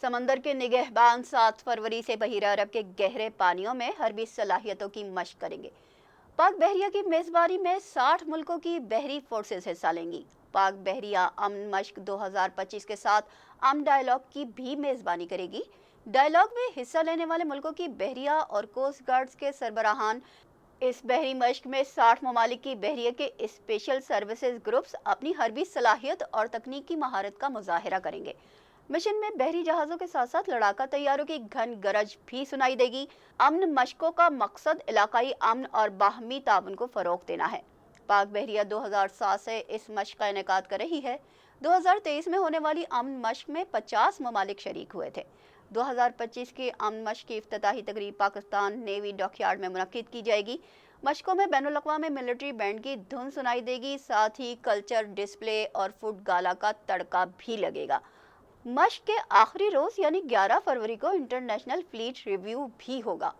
समंदर के निगहबान 7 फरवरी से बहिरा अरब के गहरे पानियों में हरबी सलाहियतों की मशक करेंगे। पाक बहरिया की मेजबानी में 60 मुल्कों की बहरी फोर्सेस हिस्सा लेंगी। पाक बहरिया अमन मश्क 2025 के साथ अमन डायलॉग की भी मेजबानी करेगी। डायलॉग में हिस्सा लेने वाले मुल्कों की बहरिया और कोस्ट गार्ड्स के सरबराहान इस बहरी मश्क में 60 ममालिक की बहरिया के स्पेशल सर्विसेज ग्रुप्स अपनी हरबी सलाहियत और तकनीकी महारत का मुजाहिरा करेंगे। मिशन में बहरी जहाज़ों के साथ साथ लड़ाका तैयारों की घन गरज भी सुनाई देगी। अमन मशकों का मकसद इलाकाई अमन और बाहमी ताउन को फ़रोग़ देना है। पाक बहरिया 2007 से इस मशक का इनेकाद कर रही है। 2023 में होने वाली अमन मशक में 50 ममालिक शरीक हुए थे। 2025 की अमन मशक की इफ्तिताही तकरीब पाकिस्तान नेवी डॉकयार्ड में मुनक्किद की जाएगी। मशकों में बैनुल अक़वामी मिलिट्री बैंड की धुन सुनाई देगी, साथ ही कल्चर डिस्प्ले और फूड गाला का तड़का भी लगेगा। मशक के आखिरी रोज यानी 11 फरवरी को इंटरनेशनल फ्लीट रिव्यू भी होगा।